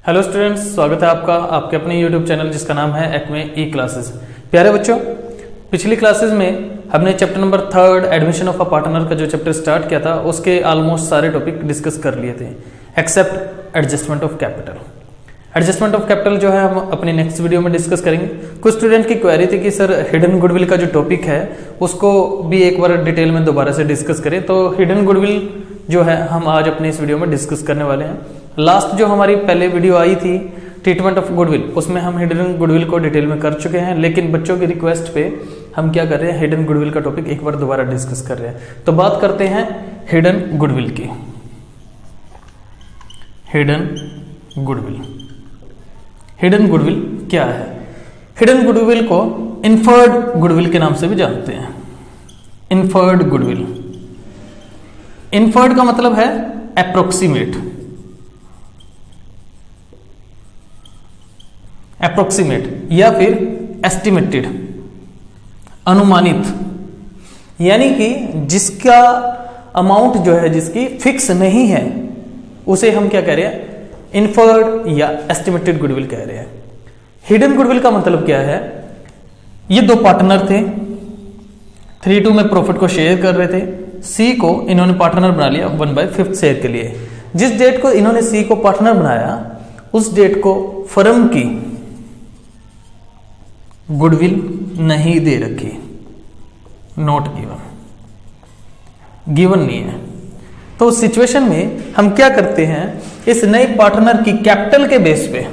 Hello students, स्वागत है आपका आपके अपने यूट्यूब चैनल जिसका नाम है एक्मे ई क्लासेस। प्यारे बच्चों, पिछली क्लासेस में हमने chapter number 3 admission of a partner का जो चैप्टर स्टार्ट किया था उसके ऑलमोस्ट सारे टॉपिक डिस्कस कर लिए थे except adjustment of capital. Adjustment of capital जो है हम अपनी नेक्स्ट वीडियो में डिस्कस करेंगे। कुछ स्टूडेंट की क्वेरी थी कि सर हिडन गुडविल का जो टॉपिक है उसको भी एक बार डिटेल में दोबारा से डिस्कस करें, तो हिडन गुडविल जो है हम आज अपने इस वीडियो में डिस्कस करने वाले हैं। लास्ट जो हमारी पहले वीडियो आई थी ट्रीटमेंट ऑफ गुडविल, उसमें हम हिडन गुडविल को डिटेल में कर चुके हैं, लेकिन बच्चों की रिक्वेस्ट पे हम क्या कर रहे हैं, हिडन गुडविल का टॉपिक एक बार दोबारा डिस्कस कर रहे हैं। तो बात करते हैं हिडन गुडविल की। हिडन गुडविल, हिडन गुडविल क्या है? हिडन गुडविल को इन्फर्ड गुडविल के नाम से भी जानते हैं। इन्फर्ड गुडविल, इन्फर्ड का मतलब है अप्रोक्सीमेट, अप्रोक्सीमेट या फिर एस्टिमेटेड, अनुमानित, यानी कि जिसका अमाउंट जो है जिसकी फिक्स नहीं है उसे हम क्या कह रहे हैं, इन्फर्ड या एस्टिमेटेड गुडविल कह रहे हैं। हिडन गुडविल का मतलब क्या है? ये दो पार्टनर थे, 3:2 में प्रॉफिट को शेयर कर रहे थे। सी को इन्होंने पार्टनर बना लिया 1/5 शेयर के लिए। जिस डेट को इन्होंने सी को पार्टनर बनाया उस डेट को फर्म की गुडविल नहीं दे रखी, नॉट गिवन, गिवन नहीं है। तो उस सिचुएशन में हम क्या करते हैं, इस नए पार्टनर की कैपिटल के बेस पे,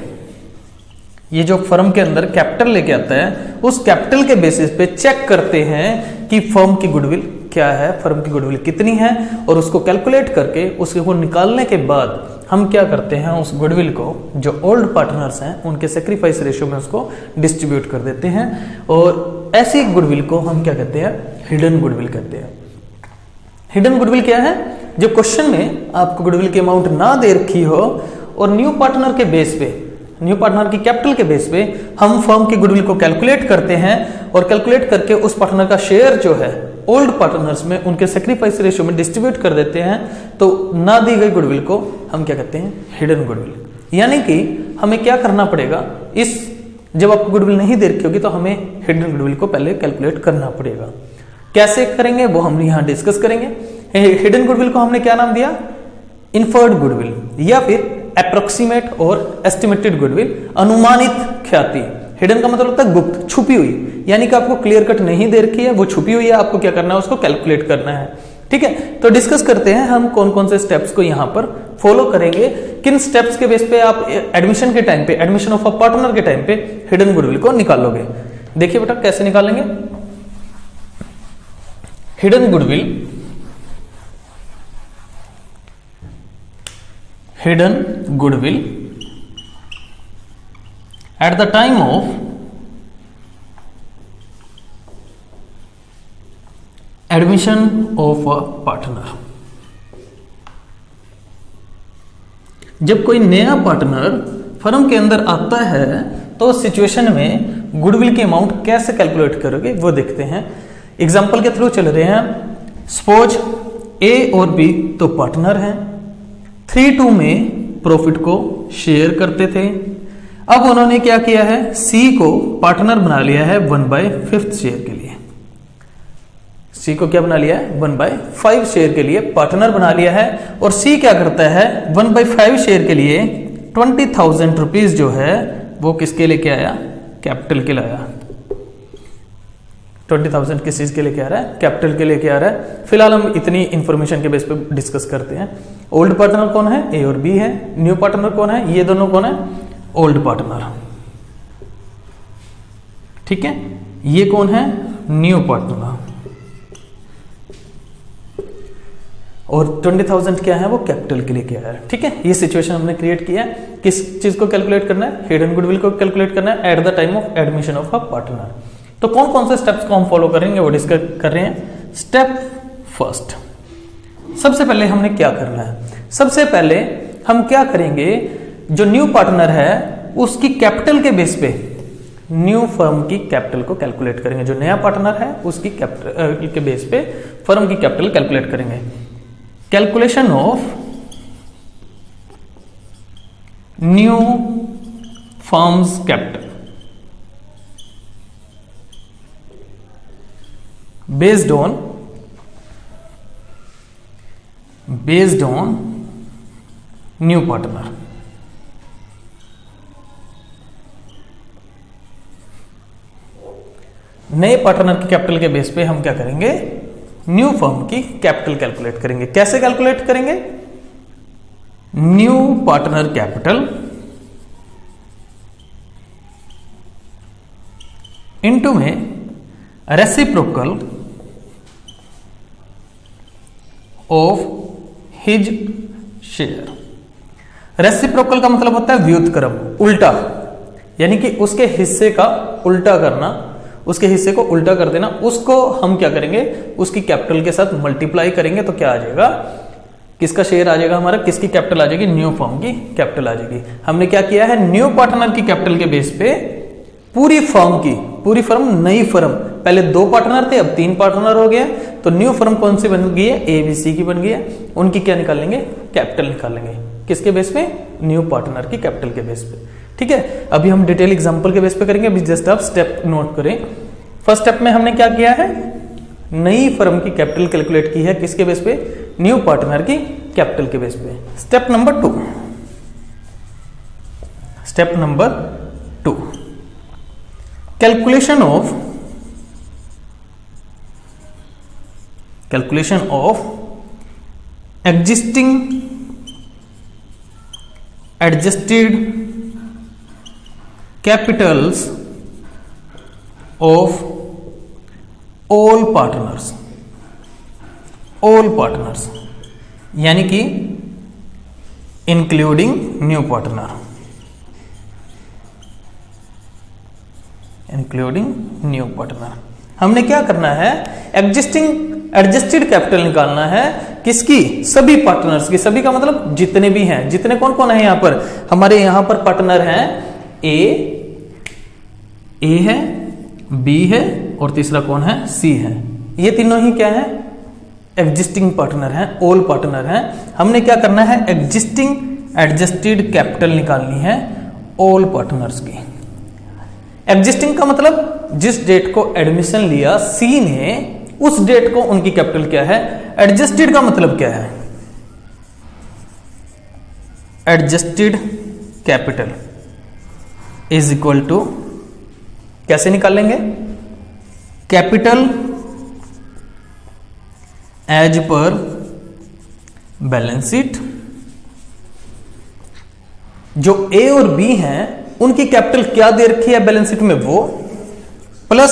ये जो फर्म के अंदर कैपिटल लेके आता है उस कैपिटल के बेसिस पे चेक करते हैं कि फर्म की गुडविल क्या है, फर्म की गुडविल कितनी है, और उसको कैलकुलेट करके उसको निकालने के बाद हम क्या करते हैं, उस गुडविल को जो ओल्ड पार्टनर्स हैं उनके सेक्रीफाइस रेशियो में उसको डिस्ट्रीब्यूट कर देते हैं, और ऐसी गुडविल को हम क्या कहते हैं, हिडन गुडविल कहते हैं। हिडन गुडविल क्या है? जो क्वेश्चन में आपको गुडविल की अमाउंट ना दे रखी हो और न्यू पार्टनर के बेस पे, न्यू पार्टनर की कैपिटल के बेस पे हम फर्म की गुडविल को कैलकुलेट करते हैं, और कैलकुलेट करके उस पार्टनर का शेयर जो है ओल्ड पार्टनर्स में उनके सेक्रीफाइस रेशियो में डिस्ट्रीब्यूट कर देते हैं। तो ना दी गई गुडविल को हम क्या कहते हैं, हिडन गुडविल। यानी कि हमें क्या करना पड़ेगा, इस जब आपको गुडविल नहीं दे रखी होगी तो हमें हिडन गुडविल को पहले कैलकुलेट करना पड़ेगा। कैसे करेंगे वो हम यहां डिस्कस करेंगे। हिडन गुडविल को हमने क्या नाम दिया, इन्फर्ड गुडविल या फिर अप्रोक्सीमेट और एस्टिमेटेड गुडविल, अनुमानित ख्याति। हिडन का मतलब होता है गुप्त, छुपी हुई, यानी कि आपको क्लियर कट नहीं दे रखी है, वो छुपी हुई है, आपको क्या करना है, उसको कैलकुलेट करना है। ठीक है, तो डिस्कस करते हैं हम कौन कौन से स्टेप्स को यहां पर फॉलो करेंगे, किन स्टेप्स के बेस पे आप एडमिशन के टाइम पे, एडमिशन ऑफ अ पार्टनर के टाइम पे हिडन गुडविल को निकालोगे। देखिए बेटा कैसे निकालेंगे। Hidden goodwill, hidden goodwill at the time of admission of a partner। जब कोई नया पार्टनर फर्म के अंदर आता है तो उस सिचुएशन में गुडविल की अमाउंट कैसे कैलकुलेट करोगे वो देखते हैं। एग्जांपल के थ्रू चल रहे हैं। सपोज ए और बी तो पार्टनर हैं, 3:2 में प्रॉफिट को शेयर करते थे। अब उन्होंने क्या किया है, सी को पार्टनर बना लिया है 1/5 शेयर के लिए। सी को क्या बना लिया है, 1/5 शेयर के लिए पार्टनर बना लिया है, और सी क्या करता है, 1/5 शेयर के लिए 20,000 रुपीज जो है वो किसके लेके आया, कैपिटल के लाया। 20,000 किस चीज के लेके आ रहा है, कैपिटल के लेके आ रहा है। फिलहाल हम इतनी इंफॉर्मेशन के बेस पे डिस्कस करते हैं। ओल्ड पार्टनर कौन है, ए और बी है। न्यू पार्टनर कौन है, ये दोनों कौन है, ओल्ड पार्टनर। ठीक है, ये कौन है, न्यू पार्टनर, और 20,000 क्या है, वो कैपिटल के लिए क्या है। ठीक है, ये सिचुएशन हमने क्रिएट किया है। किस चीज को कैलकुलेट करना है, हिडन गुडविल को कैलकुलेट करना है at the time of admission of a partner. तो कौन कौन से स्टेप्स को हम फॉलो करेंगे वो डिस्कस कर रहे हैं। स्टेप फर्स्ट, सबसे पहले हमने क्या करना है, सबसे पहले हम क्या करेंगे, जो न्यू पार्टनर है उसकी कैपिटल के बेस पे न्यू फर्म की कैपिटल को कैलकुलेट करेंगे। जो नया पार्टनर है उसकी कैपिटल के बेस पे फर्म की कैपिटल कैलकुलेट करेंगे। Calculation of new firms capital based on new partner। नए पार्टनर की कैपिटल के बेस पे हम क्या करेंगे, न्यू फर्म की कैपिटल कैलकुलेट करेंगे। कैसे कैलकुलेट करेंगे, न्यू पार्टनर कैपिटल इनटू में reciprocal of his share. Reciprocal का मतलब होता है व्युत्क्रम, उल्टा, यानी कि उसके हिस्से का उल्टा करना, उसके हिस्से को उल्टा कर देना। उसको हम क्या करेंगे, उसकी कैपिटल के साथ मल्टीप्लाई करेंगे तो क्या आ जाएगा, किसका शेयर आ जाएगा हमारा, किसकी कैपिटल आ जाएगी, न्यू फर्म की कैपिटल आ जाएगी। हमने क्या किया है, न्यू पार्टनर की कैपिटल के बेस पे पूरी फर्म की, पूरी फर्म नई फर्म, पहले 2 पार्टनर थे अब 3 पार्टनर हो गए, तो न्यू फर्म कौन सी बन गई है, ABC की बन गई है। उनकी क्या निकाल लेंगे, कैपिटल निकाल लेंगे, किसके बेस पे, न्यू पार्टनर की कैपिटल के बेस पे। ठीक है, अभी हम डिटेल एग्जांपल के बेस पे करेंगे। अभी जस्ट आप स्टेप नोट करें। फर्स्ट स्टेप में हमने क्या किया है, नई फर्म की कैपिटल कैलकुलेट की है, किसके बेस पे, न्यू पार्टनर की कैपिटल के बेस पे। Step number 2, step number 2, calculation of adjusted Capitals of all partners, यानी कि इंक्लूडिंग न्यू पार्टनर, हमने क्या करना है, एडजस्टेड कैपिटल निकालना है, किसकी, सभी पार्टनर्स की। सभी का मतलब जितने भी हैं, जितने कौन कौन है यहां पर, हमारे यहां पर पार्टनर हैं ए है, बी है और तीसरा कौन है, सी है। ये तीनों ही क्या है, एग्जिस्टिंग पार्टनर हैं, ऑल पार्टनर हैं। हमने क्या करना है, एडजस्टेड कैपिटल निकालनी है ऑल पार्टनर्स की। एग्जिस्टिंग का मतलब जिस डेट को एडमिशन लिया सी ने, उस डेट को उनकी कैपिटल क्या है। एडजस्टेड का मतलब क्या है, adjusted capital is equal to, कैसे निकालेंगे, capital as per balance sheet. जो ए और बी हैं उनकी कैपिटल क्या दे रखी है बैलेंस शीट में, वो प्लस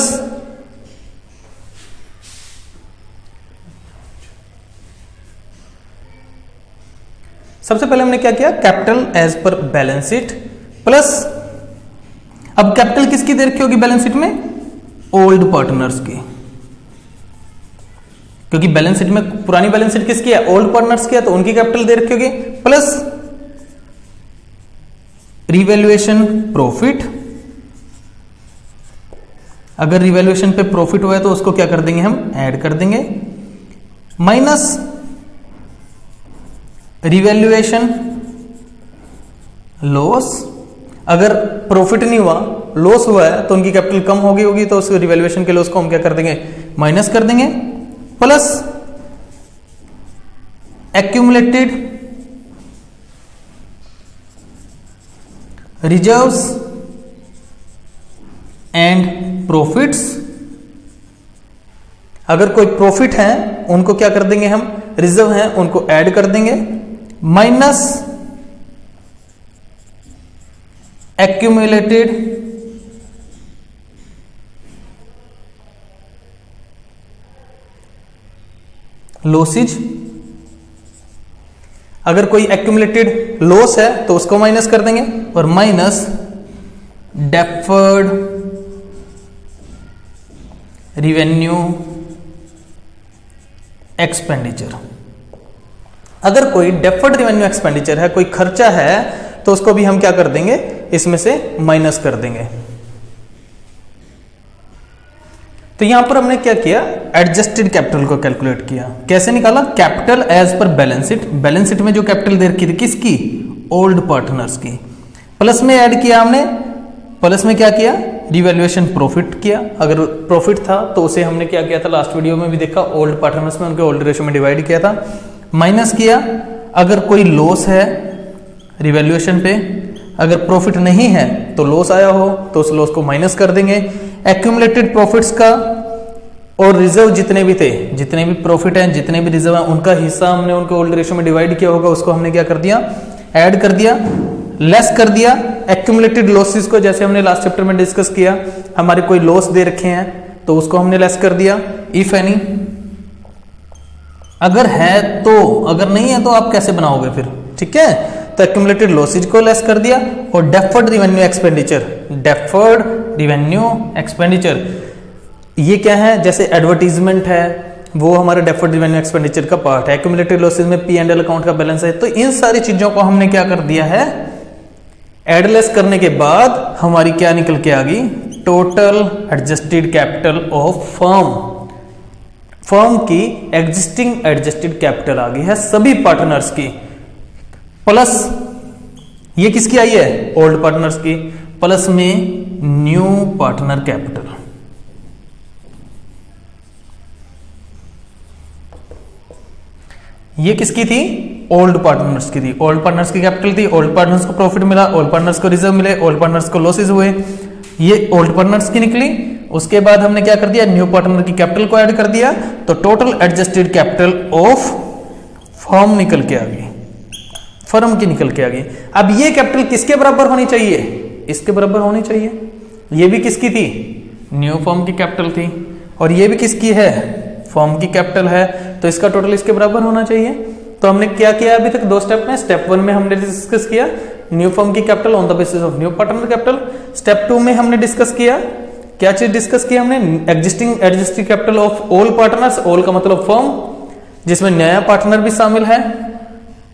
सबसे पहले हमने क्या किया, capital as per balance sheet plus, अब कैपिटल किसकी दे रखी होगी बैलेंस शीट में, ओल्ड पार्टनर्स की, क्योंकि बैलेंस शीट में पुरानी बैलेंस शीट किसकी है, ओल्ड पार्टनर्स की है, तो उनकी कैपिटल दे रखी होगी प्लस रिवैल्यूएशन प्रॉफिट। अगर रिवैल्यूएशन पे प्रॉफिट हुआ है तो उसको क्या कर देंगे, हम ऐड कर देंगे, माइनस रिवैल्यूएशन लॉस। अगर प्रॉफिट नहीं हुआ, लॉस हुआ है, तो उनकी कैपिटल कम हो गई होगी, तो उस रिवैल्यूएशन के लॉस को हम क्या कर देंगे, माइनस कर देंगे, plus accumulated reserves and profits. अगर कोई प्रॉफिट है उनको क्या कर देंगे हम, रिजर्व हैं उनको ऐड कर देंगे, माइनस एक्यूमुलेटेड लॉसेज। अगर कोई एक्यूमुलेटेड लॉस है तो उसको माइनस कर देंगे, और माइनस डेफर्ड रिवेन्यू एक्सपेंडिचर। अगर कोई डेफर्ड रिवेन्यू एक्सपेंडिचर है, कोई खर्चा है, तो उसको भी हम क्या कर देंगे, इसमें से माइनस कर देंगे। तो यहां पर हमने क्या किया, एडजस्टेड कैपिटल को कैलकुलेट किया। कैसे निकाला, capital as per balance sheet. Balance sheet में जो कैपिटल दे रखी थी किसकी, ओल्ड पार्टनर्स की। प्लस में ऐड किया हमने, प्लस में क्या किया, रिवैल्यूएशन प्रॉफिट किया। अगर प्रॉफिट था तो उसे हमने क्या किया था, लास्ट वीडियो में भी देखा, ओल्ड पार्टनर्स में उनके ओल्ड रेशियो में डिवाइड किया था। माइनस किया, अगर कोई लॉस है रिवैल्यूएशन पे, अगर प्रॉफिट नहीं है तो लॉस आया हो तो उस लॉस को माइनस कर देंगे। एक्यूमुलेटेड प्रॉफिट्स का और रिजर्व जितने भी थे, जितने भी प्रॉफिट हैं, जितने भी रिजर्व हैं, उनका हिस्सा हमने उनके ओल्ड रेशियो में डिवाइड किया होगा, उसको हमने क्या कर दिया, ऐड कर दिया, लेस कर दिया। एक्यूमुलेटेड लॉसेस को जैसे हमने लास्ट चैप्टर में डिस्कस किया, हमारे कोई लॉस दे रखे हैं तो उसको हमने लेस कर दिया, इफ एनी। अगर है तो, अगर नहीं है तो आप कैसे बनाओगे फिर, ठीक है। तो एक्यूमुलेटेड लॉसेज को लेस कर दिया। और deferred revenue expenditure, deferred revenue expenditure ये क्या है, जैसे एडवर्टीजमेंट है वो हमारा डेफर्ड रिवेन्यू एक्सपेंडिचर का पार्ट है। एक्यूमुलेटेड लॉसेज में P&L अकाउंट का बैलेंस है। तो इन सारी चीजों को हमने क्या कर दिया है, एडलेस करने के बाद हमारी क्या निकल के आ गई, total adjusted capital of firm. Firm की एग्जिस्टिंग एडजस्टेड कैपिटल आ गई है सभी पार्टनर्स की, प्लस ये किसकी आई है, ओल्ड पार्टनर्स की, प्लस में न्यू पार्टनर कैपिटल। ये किसकी थी, ओल्ड पार्टनर्स की थी। ओल्ड पार्टनर्स की कैपिटल थी, ओल्ड पार्टनर्स को प्रॉफिट मिला, ओल्ड पार्टनर्स को रिजर्व मिले, ओल्ड पार्टनर्स को लॉसेस हुए, ये ओल्ड पार्टनर्स की निकली। उसके बाद हमने क्या कर दिया, न्यू पार्टनर की कैपिटल को ऐड कर दिया, तो total adjusted capital of firm निकल के आ गई, फर्म की निकल के आ गई। अब ये कैपिटल किसके बराबर होनी चाहिए, इसके बराबर होनी चाहिए। ये भी किसकी थी, न्यू फर्म की कैपिटल थी, और ये भी किसकी है, फर्म की कैपिटल है, तो इसका टोटल इसके बराबर होना चाहिए। तो हमने क्या किया अभी तक, दो स्टेप में। स्टेप 1 में हमने डिस्कस किया न्यू फर्म की capital on the basis of new partner capital. Step 2 में हमने डिस्कस किया, क्या चीज डिस्कस किया हमने, existing adjusted capital of all partners, all का मतलब फर्म, जिसमें नया पार्टनर भी शामिल है।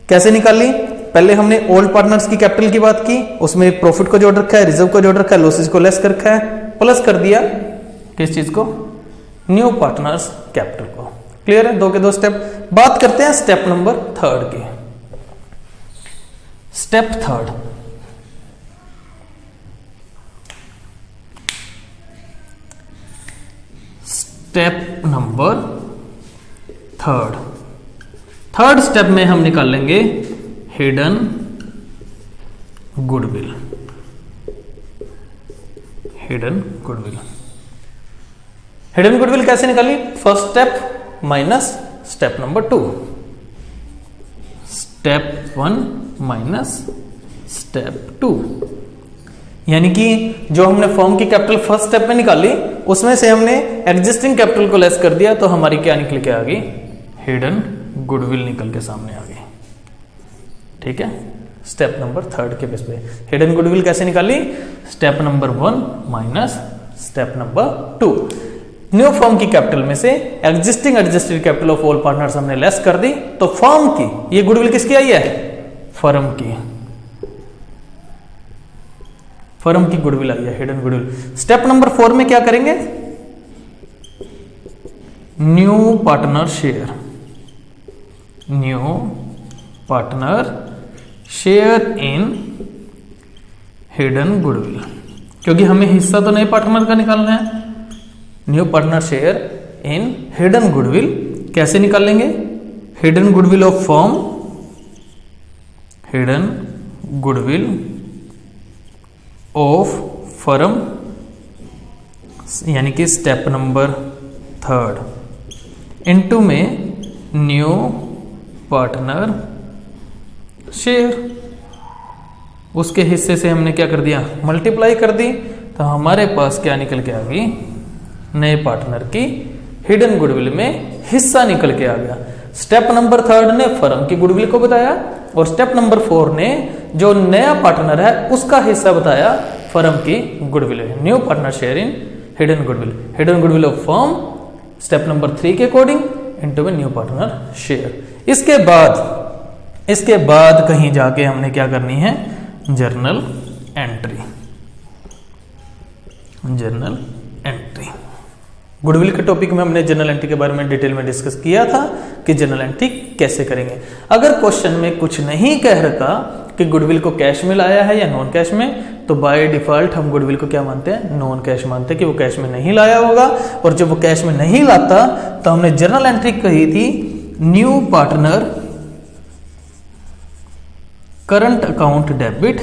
कैसे निकाली, पहले हमने ओल्ड पार्टनर्स की कैपिटल की बात की, उसमें प्रॉफिट को जोड़ रखा है, रिजर्व को जोड़ रखा है, लॉसेज को लेस कर रखा है, प्लस कर दिया किस चीज को, न्यू पार्टनर्स कैपिटल को। क्लियर है, दो के दो स्टेप। बात करते हैं स्टेप नंबर 3 की। Step 3, step number 3, third step में हम निकाल लेंगे hidden goodwill. Hidden goodwill, hidden goodwill कैसे निकाली, first step minus step number 2, step 1 minus step 2। यानी कि जो हमने फर्म की कैपिटल फर्स्ट स्टेप में निकाली, उसमें से हमने एग्जिस्टिंग कैपिटल को लेस कर दिया, तो हमारी क्या निकल के आ गई, हिडन गुडविल निकल के सामने आ गई। ठीक है, स्टेप नंबर 3 के बेस पे हिडन गुडविल कैसे निकाली, step number 1 minus step number 2। New firm की कैपिटल में से existing adjusted capital of all partners हमने लेस कर दी, तो फर्म की, ये गुडविल किसकी आई है, फर्म की, फर्म की गुडविल आई है, हिडन गुडविल। स्टेप नंबर 4 में क्या करेंगे, new partner share, new partner share in hidden goodwill, क्योंकि हमें हिस्सा तो नए पार्टनर का निकालना है। New partner share in hidden goodwill कैसे निकाल लेंगे, hidden goodwill of firm, hidden goodwill of firm, यानी कि स्टेप नंबर 3 इनटू में न्यू पार्टनर शेयर, उसके हिस्से से हमने क्या कर दिया, मल्टीप्लाई कर दी, तो हमारे पास क्या निकल के आ गई, नए पार्टनर की हिडन गुडविल में हिस्सा निकल के आ गया। स्टेप नंबर 3 ने फर्म की गुडविल को बताया, और स्टेप नंबर 4 ने जो नया पार्टनर है उसका हिस्सा बताया, फर्म की goodwill, new partner share in hidden goodwill, hidden goodwill of firm step number 3 के अकॉर्डिंग इनटू में न्यू पार्टनर शेयर। इसके बाद कहीं जाके हमने क्या करनी है, journal entry, journal entry. Goodwill के टॉपिक में हमने जर्नल एंट्री के बारे में डिटेल में डिस्कस किया था कि जर्नल एंट्री कैसे करेंगे। अगर क्वेश्चन में कुछ नहीं कह रखा कि गुडविल को कैश में लाया है या नॉन कैश में, तो बाय डिफॉल्ट हम गुडविल को क्या मानते हैं, नॉन कैश मानते हैं कि वो कैश में नहीं लाया होगा। और जब वो कैश में नहीं लाता तो हमने जर्नल एंट्री कही थी, new partner current account debit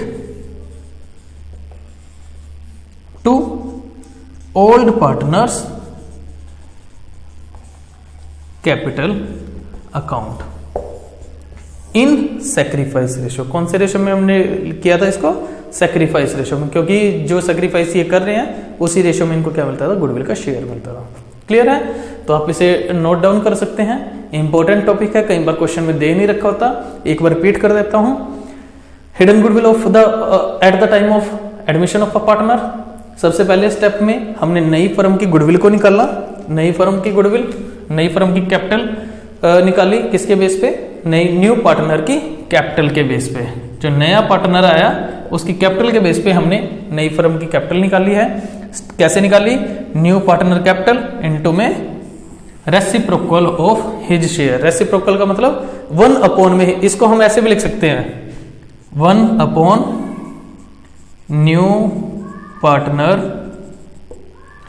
to old partners capital account in sacrifice ratio. कौन से रेशो में हमने किया था इसको, सैक्रिफाइस रेशो में, क्योंकि जो सैक्रिफाइस ये कर रहे हैं उसी रेशो में इनको क्या मिलता था, गुडविल का शेयर मिलता था। क्लियर है? तो आप इसे नोट डाउन कर सकते हैं, इंपॉर्टेंट टॉपिक है, कई बार क्वेश्चन में दे नहीं रखा होता। एक बार रिपीट कर देता हूं, hidden goodwill of the at the time of admission of a partner. सबसे पहले स्टेप में हमने नई फर्म की गुडविल को निकाला, नई फर्म की गुडविल, नई फर्म की कैपिटल निकाली, किसके बेस पे, नई न्यू पार्टनर की कैपिटल के बेस पे। जो नया पार्टनर आया उसकी कैपिटल के बेस पे हमने नई फर्म की कैपिटल निकाली है। कैसे निकाली, न्यू पार्टनर कैपिटल इनटू में reciprocal of his share. Reciprocal का मतलब 1/, में इसको हम ऐसे भी लिख सकते हैं, 1/, न्यू पार्टनर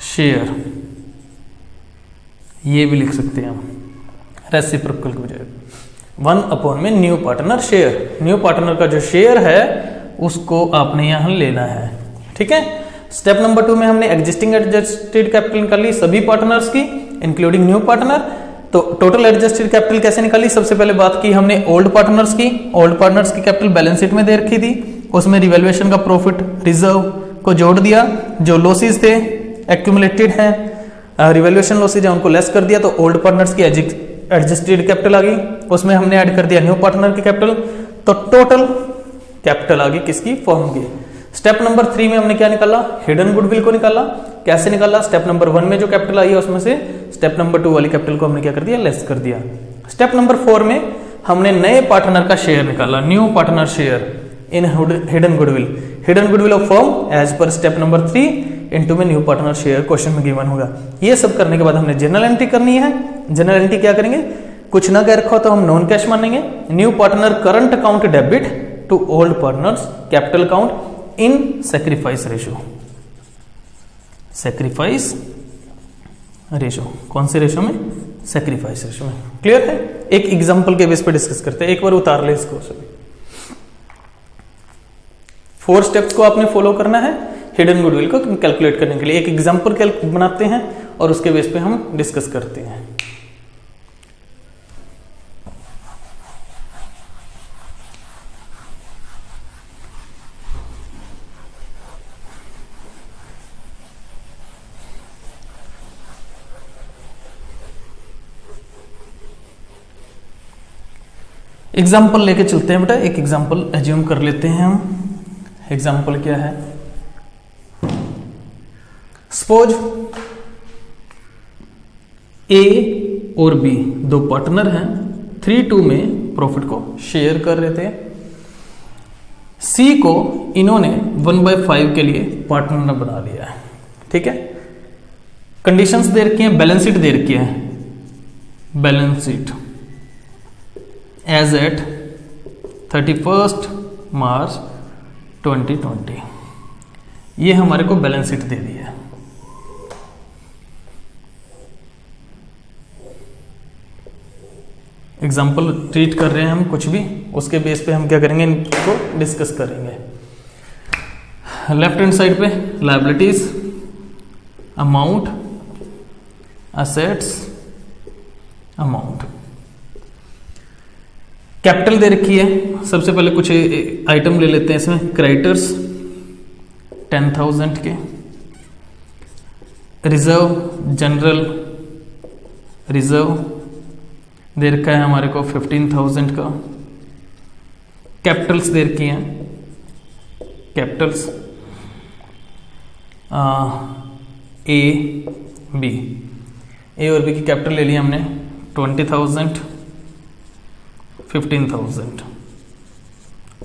शेयर, ये भी लिख सकते हैं हम रेसिप्रोकल की बजाय। 1/, में new partner share, new partner का जो शेयर है उसको आपने यहां लेना है। ठीक है। स्टेप नंबर 2 में हमने एग्जिस्टिंग एडजस्टेड कैपिटल निकाली सभी पार्टनर्स की इंक्लूडिंग न्यू पार्टनर। तो टोटल एडजस्टेड कैपिटल कैसे निकाली, सबसे पहले बात की हमने ओल्ड पार्टनर्स की। ओल्ड पार्टनर्स की कैपिटल बैलेंस शीट में दे रखी थी, उसमें रिवैल्यूएशन का प्रॉफिट रिजर्व को जोड़ दिया, जो लॉसेस थे एक्यूमुलेटेड है, रिवैल्यूएशन लॉसेज है उनको लेस कर दिया, तो ओल्ड पार्टनर्स की एडजस्टेड कैपिटल आ गई, उसमें हमने ऐड कर दिया न्यू पार्टनर की कैपिटल, तो टोटल कैपिटल आ गई किसकी, फर्म की। स्टेप नंबर 3 में हमने क्या निकाला, हिडन गुडविल को निकाला। कैसे निकाला, स्टेप नंबर 1 में जो कैपिटल आई है उसमें से स्टेप नंबर 2 वाली कैपिटल को हमने क्या कर दिया, लेस कर दिया। स्टेप नंबर 4 में हमने नए पार्टनर का शेयर निकाला, new partner share in hidden goodwill, hidden goodwill of firm as per step number 3 into में न्यू पार्टनर शेयर क्वेश्चन में गिवन होगा। ये सब करने के बाद हमने जर्नल एंट्री करनी है। जर्नल एंट्री क्या करेंगे, कुछ ना कह रखा हो तो हम नॉन कैश मानेंगे। New partner current account debit to old partners capital account in sacrifice ratio, sacrifice ratio, कौन से रेशो में, सैक्रिफाइस रेशो में। क्लियर है? एक एग्जांपल के बेस पे डिस्कस करते हैं, एक बार उतार ले इसको सभी। 4 स्टेप्स को आपने फॉलो करना है हिडन गुडविल को कैलकुलेट करने के लिए। एक एग्जांपल बनाते हैं और उसके बेस पे हम डिस्कस करते हैं। एग्जाम्पल लेके चलते हैं बेटा, एक एग्जाम्पल एज्यूम कर लेते हैं हम। एग्जाम्पल क्या है, सपोज ए और बी दो पार्टनर हैं, 3-2 में प्रॉफिट को शेयर कर रहे थे। सी को इन्होंने 1/5 के लिए पार्टनर बना लिया है। ठीक है। कंडीशंस दे रखी हैं, बैलेंस शीट दे रखी है, बैलेंस शीट एज एट 31 मार्च 2020, ये हमारे को बैलेंस शीट दे दी है। एग्जाम्पल ट्रीट कर रहे हैं हम कुछ भी, उसके बेस पे हम क्या करेंगे, इनको डिस्कस करेंगे। लेफ्ट हैंड साइड पे liabilities, amount, assets, amount, capital दे रखी है। सबसे पहले कुछ आइटम ले लेते हैं इसमें, क्रेडिटर्स 10,000 के, रिजर्व जनरल रिजर्व दे रखा है हमारे को 15,000 का, कैपिटल्स दे रखी हैं, कैपिटल्स ए बी, ए और बी की कैपिटल ले ली हमने 20,000, 15,000,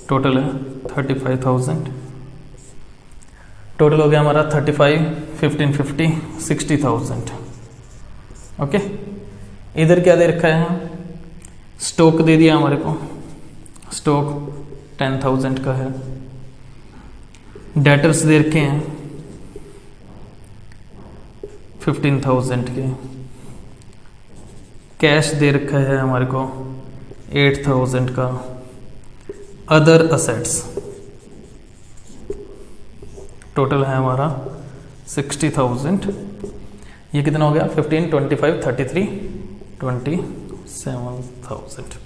टोटल है 35,000, टोटल हो गया हमारा 35, 15, 50, 60,000। ओके। इधर क्या दे रखा है, स्टॉक दे दिया हमारे को, स्टॉक 10,000 का है। डेटर्स दे रखे हैं 15,000 के। कैश दे रखा है हमारे को 8,000 का। अदर असेट्स टोटल है हमारा 60,000। ये कितना हो गया? 15, 25, 33, 27,000।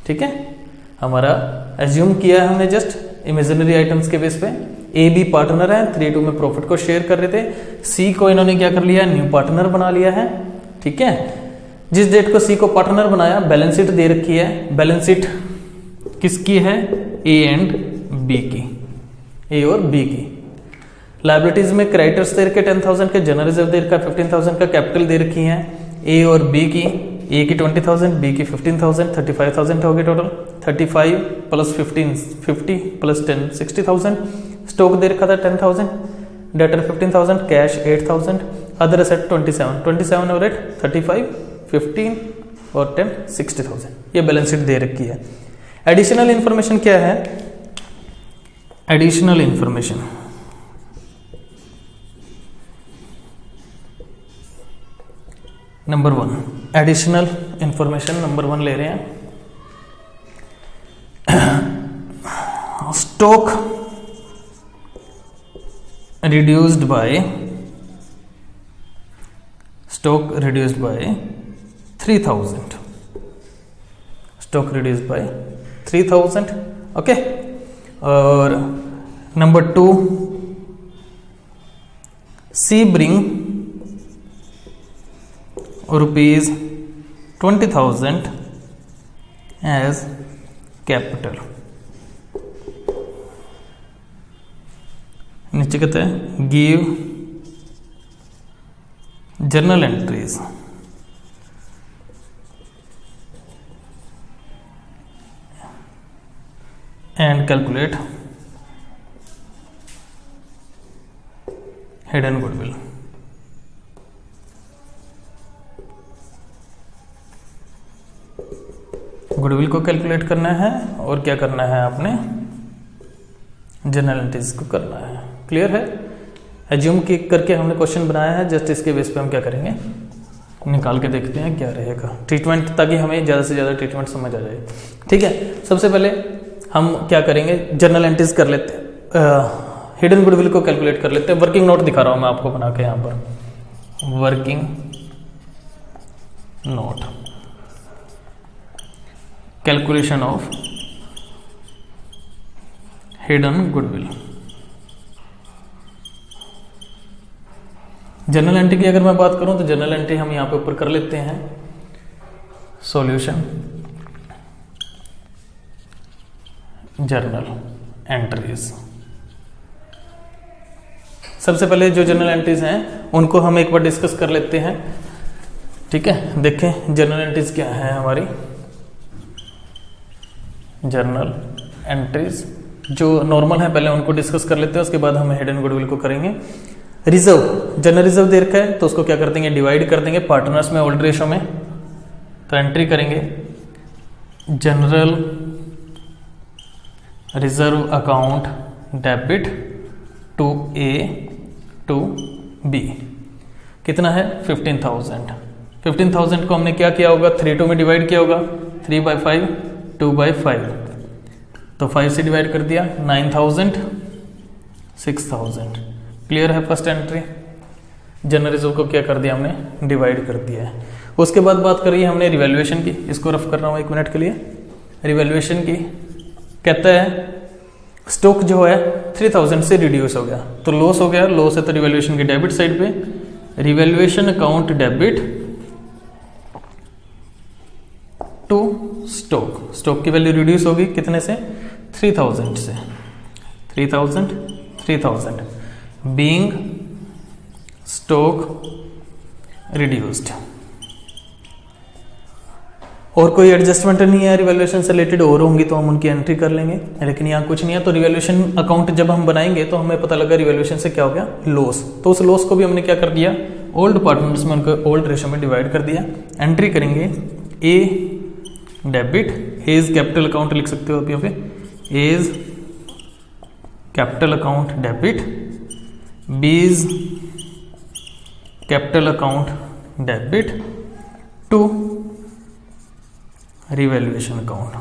ठीक है, हमारा एज्यूम किया है हमने जस्ट इमेजिनरी आइटम्स के बेस पे। ए बी पार्टनर है, 3-2 में प्रॉफिट को शेयर कर रहे थे। सी को इन्होंने क्या कर लिया? न्यू पार्टनर बना लिया है। ठीक है, जिस डेट को सी को पार्टनर बनाया, बैलेंस शीट दे रखी है। बैलेंस शीट किसकी है? ए एंड बी की, ए और बी की। लाइबिलिटीज में क्रेडिटर्स दे रखे 10,000 के, जनरल रिजर्व दे रखा 15,000 का, कैपिटल दे रखी है ए और बी की। ए की 20,000, बी की 15,000, 35,000 हो गई टोटल। 35 plus 15, 50 plus 10, 60,000। स्टॉक दे रखा था 10,000, डेटर 15,000, कैश 8,000, अदर एसेट 27 और 8, 35, 15 और 10, 60,000। ये बैलेंस शीट दे रखी है। एडिशनल इंफॉर्मेशन क्या है? Additional information number 1, additional information number 1 ले रहे हैं। Stock reduced by 3,000। Stock reduced by 3,000। Okay, और नंबर 2, सी ब्रिंग ₹20,000 एज कैपिटल। नीचे कहते हैं give journal entries and calculate hidden goodwill. Goodwill को कैलकुलेट करना है और क्या करना है आपने? जर्नल एंट्रीज को करना है। क्लियर है? एज्यूम करके हमने क्वेश्चन बनाया है, जस्ट इसके बेस पे हम क्या करेंगे? निकाल के देखते हैं क्या रहेगा ट्रीटमेंट, ताकि हमें ज़्यादा से ज़्यादा ट्रीटमेंट समझ आ जाए। ठीक है, सबसे पहले हम क्या करेंगे? जर्नल एंट्रीज कर लेते हैं, हिडन गुडविल को कैलकुलेट कर लेते हैं। वर्किंग नोट दिखा रहा हूँ मैं आपको बना के यहाँ पर। Working note, calculation of hidden goodwill. Journal entry की अगर मैं बात करूं तो जर्नल एंट्री हम यहां पे ऊपर कर लेते हैं। Solution journal entries. सबसे पहले जो जर्नल एंट्रीज हैं उनको हम एक बार डिस्कस कर लेते हैं। ठीक है, देखें जर्नल एंट्रीज क्या है हमारी। जर्नल एंट्रीज जो नॉर्मल है पहले उनको डिस्कस कर लेते हैं, उसके बाद हम हिडन गुडविल को करेंगे। रिजर्व, जनरल रिजर्व दे रखा है तो उसको क्या कर देंगे? डिवाइड कर देंगे पार्टनर्स में ओल्ड रेशो में। तो एंट्री करेंगे general reserve account debit to A to B. कितना है? 15,000। 15,000 को हमने क्या किया होगा? 3-2 में डिवाइड किया होगा। 3/5, 2/5, तो 5 से डिवाइड कर दिया। 9,000, 6,000। क्लियर है? First entry. जनरल रिजर्व को क्या कर दिया हमने? डिवाइड कर दिया है। उसके बाद बात करिए हमने रिवैल्यूएशन की। इसको रफ कर रहा हूँ 1 मिनट के लिए। रिवैल्यूएशन की कहता है स्टॉक जो है 3,000 से रिड्यूस हो गया तो लॉस हो गया। लॉस है तो रिवैल्यूएशन की डेबिट साइड पे revaluation account debit to stock. Stock की वैल्यू रिड्यूस होगी कितने से? 3,000 से। 3,000 बीइंग स्टॉक रिड्यूस्ड। और कोई एडजस्टमेंट नहीं है रिवैल्यूएशन से रिलेटेड, और होंगी तो हम उनकी एंट्री कर लेंगे, लेकिन यहाँ कुछ नहीं है। तो रिवैल्यूएशन अकाउंट जब हम बनाएंगे तो हमें पता लगा रिवैल्यूएशन से क्या हो गया? लॉस। तो उस लॉस को भी हमने क्या कर दिया? ओल्ड पार्टनर्स में उनको ओल्ड रेशो में डिवाइड कर दिया। एंट्री करेंगे A debit, A is capital account लिख सकते हो आप यहाँ पे। is capital account debit, B is capital account debit to revaluation account.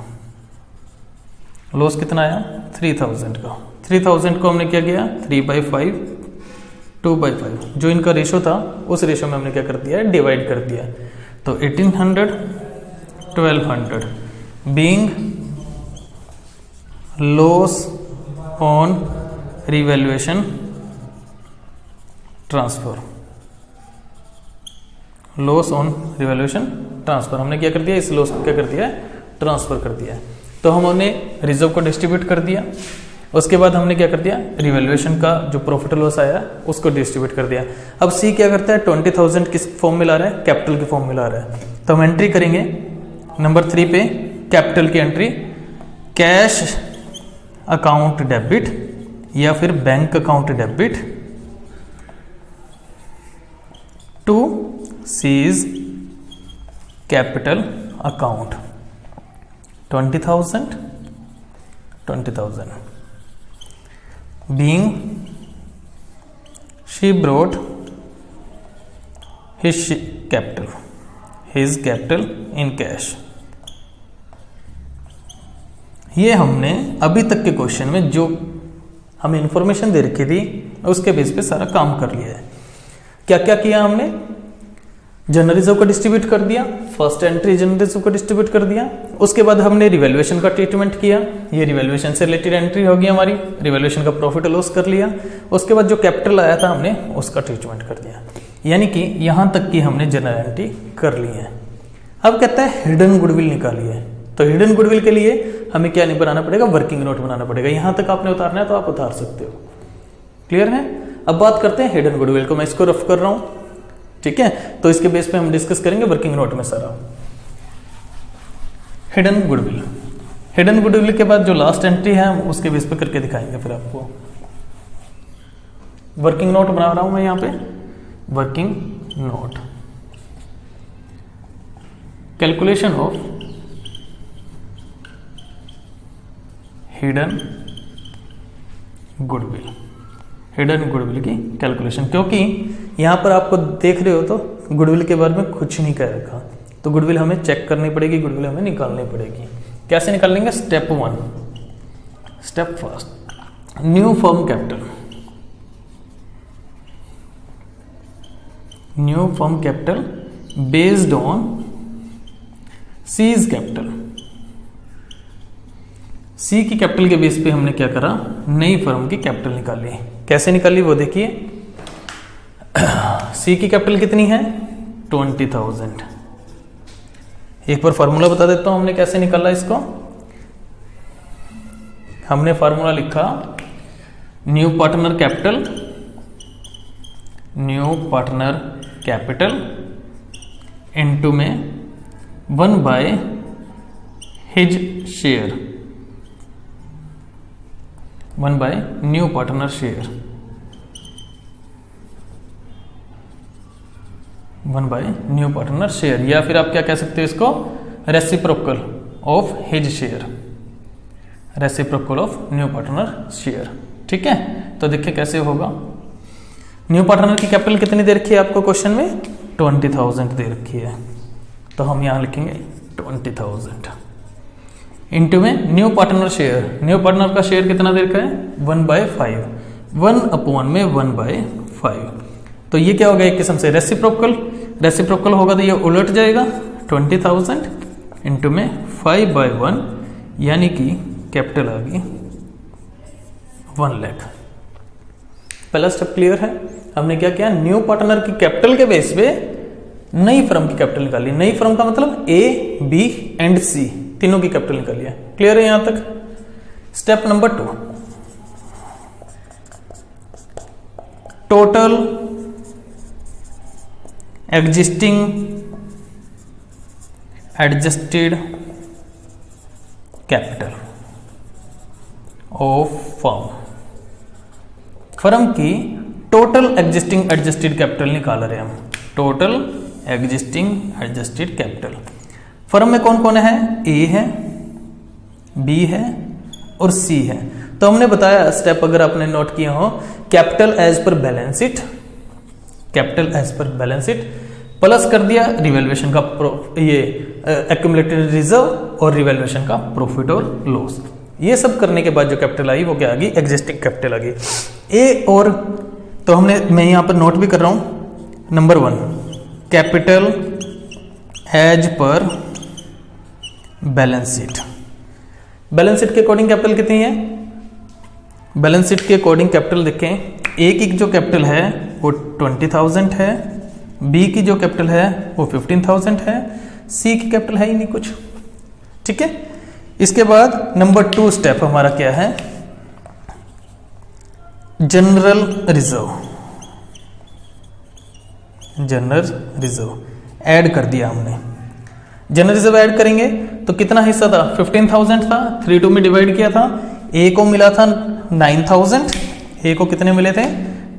Loss कितना आया 3000 का। 3000 को हमने क्या किया 3/5 2/5 जो इनका रेशो था उस रेशो में हमने क्या कर दिया डिवाइड कर दिया। तो 1800 1200 being loss on revaluation transfer, loss on revaluation transfer हमने क्या कर दिया इस लॉस को क्या कर दिया ट्रांसफर कर दिया। तो हमने रिजर्व को डिस्ट्रीब्यूट कर दिया, उसके बाद हमने क्या कर दिया रिवैल्यूएशन का जो प्रॉफिट लॉस आया उसको डिस्ट्रीब्यूट कर दिया। अब सी क्या करता है 20,000 किस फॉर्म में ला रहा है कैपिटल के फॉर्म में ला रहा है। तो हम एंट्री करेंगे नंबर 3 पे कैपिटल की एंट्री, कैश अकाउंट डेबिट या फिर bank account debit to C's capital account 20,000 being she brought his capital in cash। ये हमने अभी तक के क्वेश्चन में जो हमें इंफॉर्मेशन दे रखी थी उसके बेस पे सारा काम कर लिया है। क्या क्या किया हमने जनरल रिजर्व को डिस्ट्रीब्यूट कर दिया, फर्स्ट एंट्री जनरल रिजर्व को डिस्ट्रीब्यूट कर दिया, उसके बाद हमने रिवैल्यूएशन का ट्रीटमेंट किया, ये रिवैल्यूएशन से रिलेटेड एंट्री होगी हमारी, रिवैल्यूएशन का प्रॉफिट लॉस कर लिया, उसके बाद जो कैपिटल आया था हमने उसका ट्रीटमेंट कर दिया। यानी कि यहां तक की हमने जनरल एंट्री कर ली है। अब कहता है हिडन गुडविल निकाली है, तो हिडन गुडविल के लिए हमें क्या नहीं बनाना पड़ेगा वर्किंग नोट बनाना पड़ेगा। यहां तक आपने उतारना है तो आप उतार सकते हो, क्लियर है। अब बात करते हैं हिडन गुडविल को, मैं इसको रफ कर रहा हूं, ठीक है। तो इसके बेस पे हम डिस्कस करेंगे वर्किंग नोट में सारा। हिडन गुडविल, हिडन गुडविल के बाद जो लास्ट एंट्री है हम उसके बेस पे करके दिखाएंगे फिर आपको। वर्किंग नोट बना रहा हूं मैं यहां पे, working note, calculation of hidden goodwill, hidden goodwill की कैलकुलेशन, क्योंकि यहां पर आपको देख रहे हो तो गुडविल के बारे में कुछ नहीं कह रखा, तो गुडविल हमें चेक करनी पड़ेगी, गुडविल हमें निकालनी पड़ेगी। कैसे निकालेंगे step 1, step first new firm capital, new firm capital based on C's capital. C की कैपिटल के बेस पे हमने क्या करा नई फर्म की कैपिटल निकाली। कैसे निकाली वो देखिए, सी की कैपिटल कितनी है 20,000। एक बार फार्मूला बता देता हूं हमने कैसे निकाला इसको। हमने फार्मूला लिखा new partner capital, new partner capital into में 1 by his share, 1 by new partner share, 1 by new partner share, या फिर आप क्या कह सकते हो इसको reciprocal of his share, reciprocal of new partner share. ठीक है, तो देखिए कैसे होगा। न्यू पार्टनर की कैपिटल कितनी दे रखी है आपको क्वेश्चन में 20,000 दे रखी है, तो हम यहां लिखेंगे 20,000 इंटू में new partner share, new partner का शेयर कितना दे रखा है 1/5, 1/1/5। तो ये क्या होगा एक किस्म से रेसिप्रोकल, रेसिप्रोकल होगा तो ये उलट जाएगा 20,000 इंटू में 5/1, यानी कि कैपिटल आ गई 1 लाख। पहला स्टेप क्लियर है। हमने क्या किया न्यू पार्टनर की कैपिटल के बेस पे नई फर्म की कैपिटल निकाली। नई फर्म का मतलब ए बी एंड सी तीनों की कैपिटल निकाली है। क्लियर है यहां तक। Step number 2, total existing adjusted capital of firm, firm की टोटल एग्जिस्टिंग एडजस्टेड कैपिटल निकाल रहे हैं हम। Total existing adjusted capital firm में कौन कौन है, ए है, बी है और सी है। तो हमने बताया स्टेप अगर आपने नोट किए हो, capital as per balance sheet, capital as per balance sheet plus कर दिया रिवैल्यूएशन का ये एक्यूमुलेटेड रिजर्व और रिवैल्यूएशन का प्रॉफिट और लॉस। ये सब करने के बाद जो कैपिटल आई वो क्या आ गई, एग्जिस्टिंग कैपिटल आ गई। ए और तो मैं यहां पर नोट भी कर रहा हूं, number 1 capital as per balance sheet. Balance sheet के अकॉर्डिंग कैपिटल कितनी है, बैलेंस शीट के अकॉर्डिंग कैपिटल देखें, ए की जो कैपिटल है वो 20,000 है, बी की जो कैपिटल है वो 15,000 है, सी की कैपिटल है ही नहीं कुछ, ठीक है। इसके बाद नंबर 2 स्टेप हमारा क्या है, general reserve, general reserve add कर दिया हमने। जनरल रिजर्व ऐड करेंगे तो कितना हिस्सा था, 15,000 था, 3 में डिवाइड किया था, ए को मिला था 9,000, ए को कितने मिले थे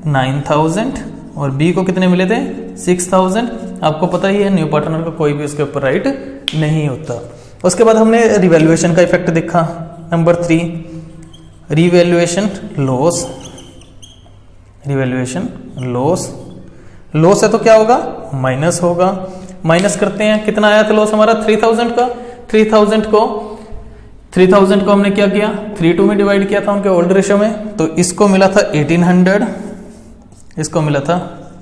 9,000 और बी को कितने मिले थे 6,000। आपको पता ही है न्यू पार्टनर का कोई भी उसके ऊपर राइट नहीं होता। उसके बाद हमने रिवैल्यूएशन का इफेक्ट देखा, number 3 revaluation loss, revaluation loss, loss है तो क्या होगा माइनस होगा, माइनस करते हैं, कितना आया था लॉस हमारा 3,000 का, 3,000 को हमने क्या किया 3 में डिवाइड किया था उनके ओल्ड रेशियो में, तो इसको मिला था 1800, इसको मिला था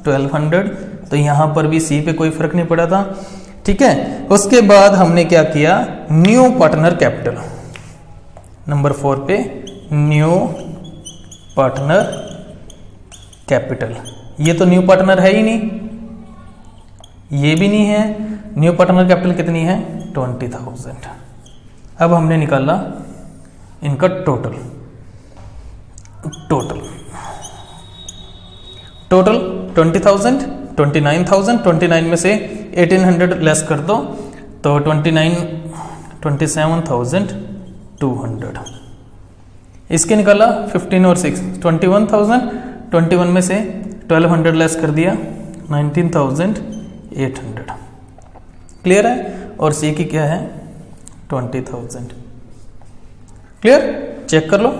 1200, तो यहां पर भी सी पे कोई फर्क नहीं पड़ा था, ठीक है। उसके बाद हमने क्या किया, न्यू पार्टनर कैपिटल, नंबर 4 पे न्यू पार्टनर कैपिटल। ये तो न्यू पार्टनर है ही नहीं, ये भी नहीं है, न्यू पार्टनर कैपिटल कितनी है 20,000। अब हमने निकाला इनका टोटल 20,000, 29,000, 29 में से 1800 लेस कर दो तो 27,200। इसके निकाला 15 और 6 21,000, 21 में से 1200 लेस कर दिया 19,800। क्लियर है। और सी की क्या है 20,000। क्लियर, चेक कर लो,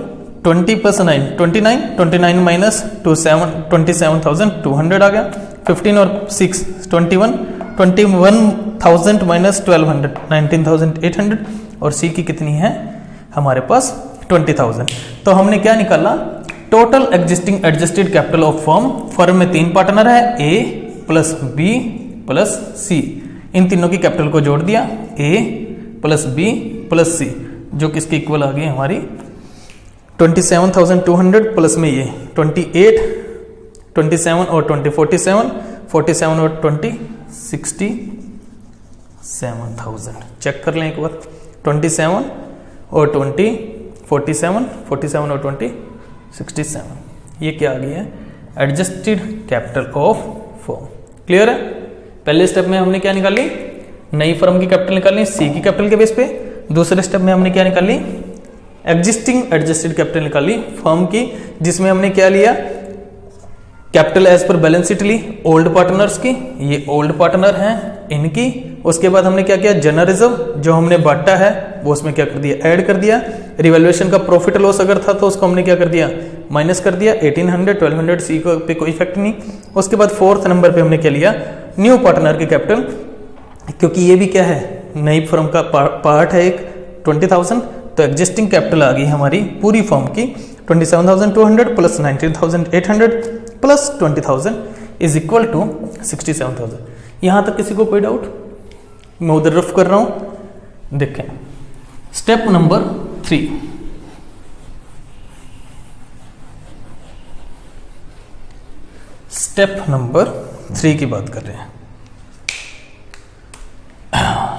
20 + 9 29, 29 माइनस 27,200 आ गया, 15 और 6 21, 21,000 माइनस 1200 19,800 और सी की कितनी है हमारे पास 20,000। तो हमने क्या निकाला, total existing adjusted capital of firm में 3 पार्टनर है, ए प्लस बी प्लस सी, इन तीनों की कैपिटल को जोड़ दिया, ए प्लस बी प्लस सी, जो किसके इक्वल आ गई हमारी 27,200 प्लस में ये 28, 27 और 20 47, 47 और 20 67,000। चेक कर लें एक बार, 27 और 20 47, 47 और 20 67, ये क्या आ गई है adjusted capital of firm. Clear है। पहले स्टेप में हमने क्या निकाली, नई फर्म की कैपिटल निकालनी सी की कैपिटल के बेस पे। दूसरे स्टेप में हमने क्या निकाली, एग्जिस्टिंग एडजस्टेड कैपिटल निकाली फर्म की, जिसमें हमने क्या लिया capital as per balance sheet ली ओल्ड पार्टनर्स की, ये ओल्ड पार्टनर हैं इनकी। उसके बाद हमने क्या किया, जनरल रिजर्व जो हमने बांटा है वो उसमें क्या कर दिया ऐड कर दिया। रिवैल्यूएशन का प्रॉफिट लॉस अगर था तो उसको हमने क्या कर दिया माइनस कर दिया, 1800 1200 सी को पे कोई इफेक्ट नहीं। उसके बाद 4th नंबर पे हमने क्या लिया, न्यू पार्टनर की कैपिटल, क्योंकि ये भी क्या है नई फर्म का पार्ट है एक 20,000, तो एग्जिस्टिंग कैपिटल आ गई हमारी पूरी फर्म की 27,200 plus 19,800 plus 20,000 is equal to 67,000। यहां तक किसी को कोई डाउट? मैं उधर रफ कर रहा हूं, देखें स्टेप नंबर 3। स्टेप नंबर 3 की बात कर रहे हैं।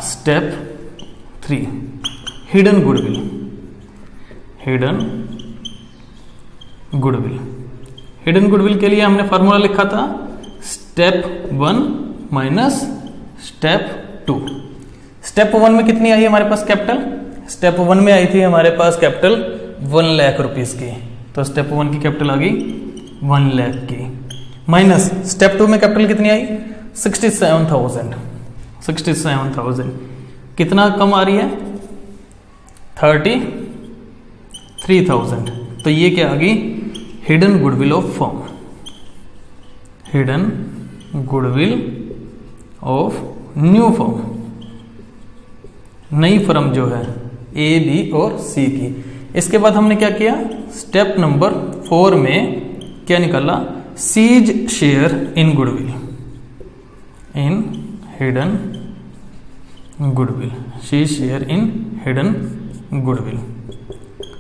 Step 3 hidden goodwill, hidden goodwill. Hidden goodwill के लिए हमने फॉर्मूला लिखा था स्टेप 1 माइनस स्टेप 2। स्टेप 1 में कितनी आई हमारे पास कैपिटल, स्टेप 1 में आई थी हमारे पास कैपिटल 1 लाख रुपीस की, तो स्टेप 1 की कैपिटल आ गई 1 लाख की, माइनस स्टेप 2 में कैपिटल कितनी आई 67,000। 67,000 कितना कम आ रही है 3000। तो ये क्या आ गई, hidden goodwill of firm, hidden goodwill of new firm, नई फर्म जो है ए बी और सी की। इसके बाद हमने क्या किया, स्टेप नंबर 4 में क्या निकाला, C's share in goodwill, in hidden goodwill, C's share in hidden goodwill.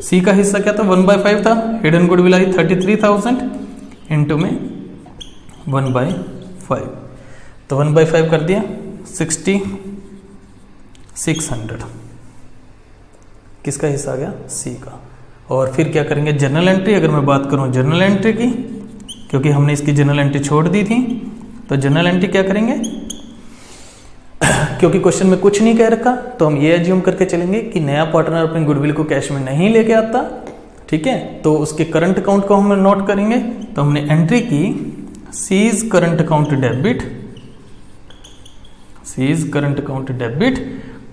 C का हिस्सा क्या था, 1/5 था, हिडन गुडविल आई 33,000 इंटू में 1/5, तो 1/5 कर दिया 6600, किसका हिस्सा आ गया, सी का। और फिर क्या करेंगे, जर्नल एंट्री। अगर मैं बात करूं जर्नल एंट्री की, क्योंकि हमने इसकी जर्नल एंट्री छोड़ दी थी, तो जर्नल एंट्री क्या करेंगे, क्योंकि क्वेश्चन में कुछ नहीं कह रखा, तो हम ये एज्यूम करके चलेंगे कि नया पार्टनर अपने गुडविल को कैश में नहीं लेके आता, ठीक है, तो उसके करंट अकाउंट को हम नोट करेंगे। तो हमने एंट्री की C's current account debit, C's current account debit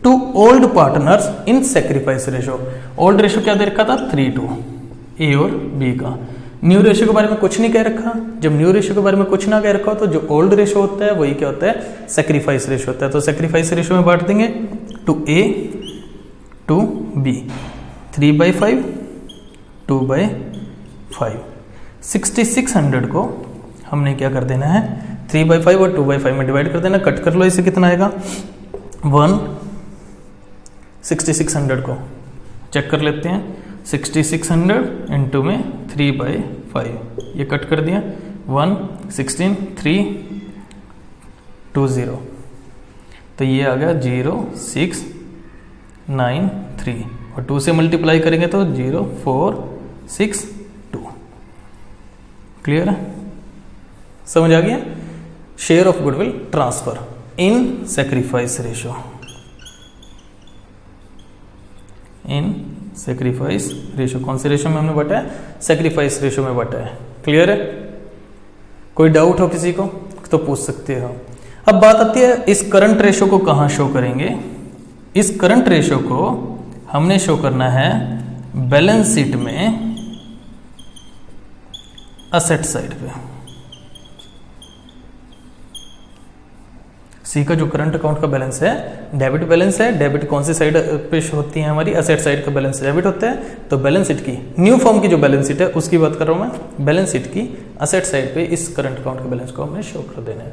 to old partners in sacrifice ratio. Old ratio क्या दे रखा था, 3:2, ए और बी का। न्यू रेशो के बारे में कुछ नहीं कह रखा। जब न्यू रेशो के बारे में कुछ ना कह रखा हो, तो जो ओल्ड रेशो होता है वही क्या होता है, सेक्रीफाइस रेशो होता है। तो सेक्रीफाइस रेशो में बांट देंगे टू ए टू बी, 3/5 2/5। 6600 को हमने क्या कर देना है, 3/5 और 2/5 में डिवाइड कर देना। कट कर लो, इसे कितना आएगा 1। 6600 को चेक कर लेते हैं, 6600 इंटू में 3/5, ये कट कर दिया 1 16 3 20, तो ये आ गया 0693 और 2 से मल्टीप्लाई करेंगे तो 0462। क्लियर है, समझ आ गया। Share of goodwill transfer in sacrifice ratio, in sacrifice ratio. कौन से रेशो में हमने बांटा है, सेक्रीफाइस रेशो में बांटा है। क्लियर है, कोई डाउट हो किसी को तो पूछ सकते हो। अब बात आती है इस करंट रेशो को कहां शो करेंगे। इस करंट रेशो को हमने शो करना है बैलेंस शीट में, असेट साइड पे। सी का जो करंट अकाउंट का बैलेंस है डेबिट बैलेंस है। डेबिट कौन सी साइड पे होती है हमारी, असेट साइड का बैलेंस डेबिट होता है। तो बैलेंस शीट की न्यू फॉर्म की जो बैलेंस शीट है उसकी बात कर रहा हूं मैं। बैलेंस शीट की असेट साइड पे इस करंट अकाउंट के बैलेंस को हमें शो कर देना है।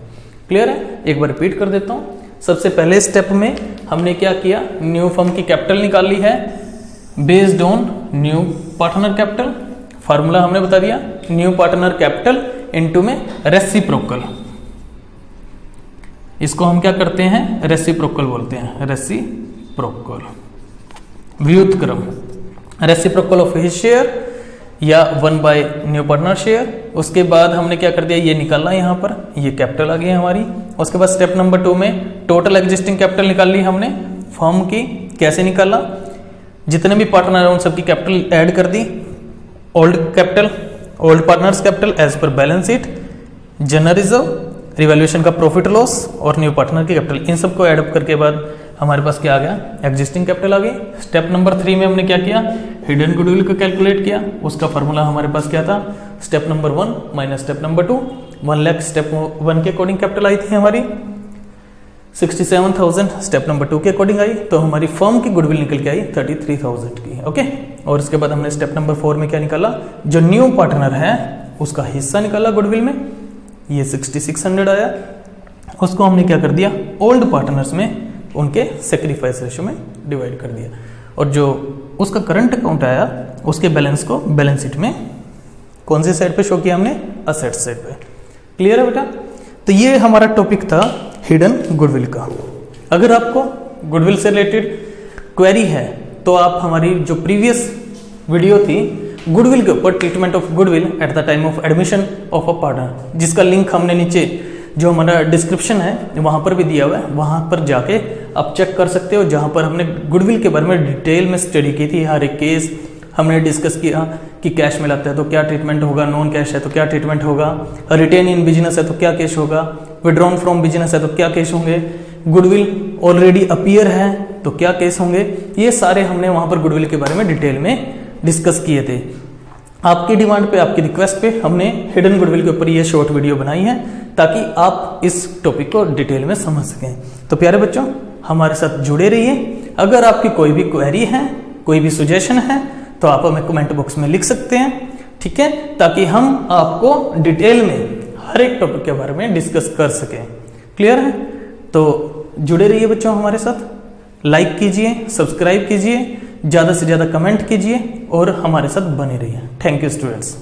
क्लियर है, एक बार रिपीट कर देता हूं। सबसे पहले स्टेप में हमने क्या किया, न्यू फर्म की कैपिटल निकाल ली है based on new partner capital. Formula हमने बता दिया, न्यू पार्टनर कैपिटल इनटू में रेसिप्रोकल। इसको हम क्या करते हैं, रेसिप्रोकल बोलते हैं, रेसिप्रोकल व्युत्क्रम, रेसिप्रोकल ऑफ हिज शेयर या 1 बाय न्यू पार्टनर शेयर। उसके बाद हमने क्या कर दिया, ये निकालना यहाँ पर, ये कैपिटल आ गई हमारी। उसके बाद स्टेप नंबर 2 में टोटल एग्जिस्टिंग कैपिटल निकाल ली हमने फर्म की। कैसे निकाला, जितने भी पार्टनर है उन सबकी कैपिटल ऐड कर दी। Old capital, old partners capital as per balance sheet, general reserve, revaluation का प्रॉफिट लॉस और न्यू पार्टनर की कैपिटल, इन सबको ऐड अप करके बाद हमारे पास क्या आ गया, एग्जिस्टिंग कैपिटल आ गई। स्टेप नंबर 3 में हमने क्या किया, हिडन गुडविल को कैलकुलेट किया। उसका फार्मूला हमारे पास क्या था, step number 1 minus step number 2। 1 lakh step 1 के अकॉर्डिंग कैपिटल आई थी हमारी, 67,000 स्टेप नंबर 2 के अकॉर्डिंग आई, तो हमारी फर्म की गुडविल निकल के आई 33,000 की। ओके, और उसके बाद हमने स्टेप नंबर 4 में क्या निकाला, जो न्यू पार्टनर है उसका हिस्सा निकाला गुडविल में, ये 6600 आया। उसको हमने क्या कर दिया, ओल्ड पार्टनर्स में उनके सेक्रीफाइस रेशो में डिवाइड कर दिया। और जो उसका करंट अकाउंट आया उसके बैलेंस को बैलेंस शीट में कौन सी साइड पे शो किया हमने, असेट साइड पे। क्लियर है बेटा, तो ये हमारा टॉपिक था हिडन गुडविल का। अगर आपको गुडविल से रिलेटेड क्वेरी है तो आप हमारी जो प्रीवियस वीडियो थी गुडविल के ऊपर, treatment of goodwill at the time of admission of a partner, जिसका लिंक हमने नीचे जो हमारा डिस्क्रिप्शन है वहां पर भी दिया हुआ है, वहां पर जाके आप चेक कर सकते हो, जहां पर हमने गुडविल के बारे में डिटेल में स्टडी की थी। हर एक केस हमने डिस्कस किया कि कैश में लाता है तो क्या ट्रीटमेंट होगा, नॉन कैश है तो क्या ट्रीटमेंट होगा, रिटेन इन बिजनेस है तो क्या केस होगा, विड्रॉन फ्रॉम बिजनेस है तो क्या केस होंगे, गुडविल ऑलरेडी अपीयर है तो क्या केस होंगे। ये सारे हमने वहां पर गुडविल के बारे में डिटेल में डिस्कस किए थे। आपकी डिमांड पे, आपकी रिक्वेस्ट पे हमने हिडन गुडविल के ऊपर ये शॉर्ट वीडियो बनाई है ताकि आप इस टॉपिक को डिटेल में समझ सकें। तो प्यारे बच्चों, हमारे साथ जुड़े रहिए। अगर आपकी कोई भी क्वेरी है, कोई भी सुजेशन है, तो आप हमें कमेंट बॉक्स में लिख सकते हैं, ठीक है, ताकि हम आपको डिटेल में हर एक टॉपिक के बारे में डिस्कस कर सकें। क्लियर है? तो जुड़े रहिए बच्चों हमारे साथ, लाइक कीजिए, सब्सक्राइब कीजिए, ज़्यादा से ज़्यादा कमेंट कीजिए और हमारे साथ बने रहिए। Thank you students.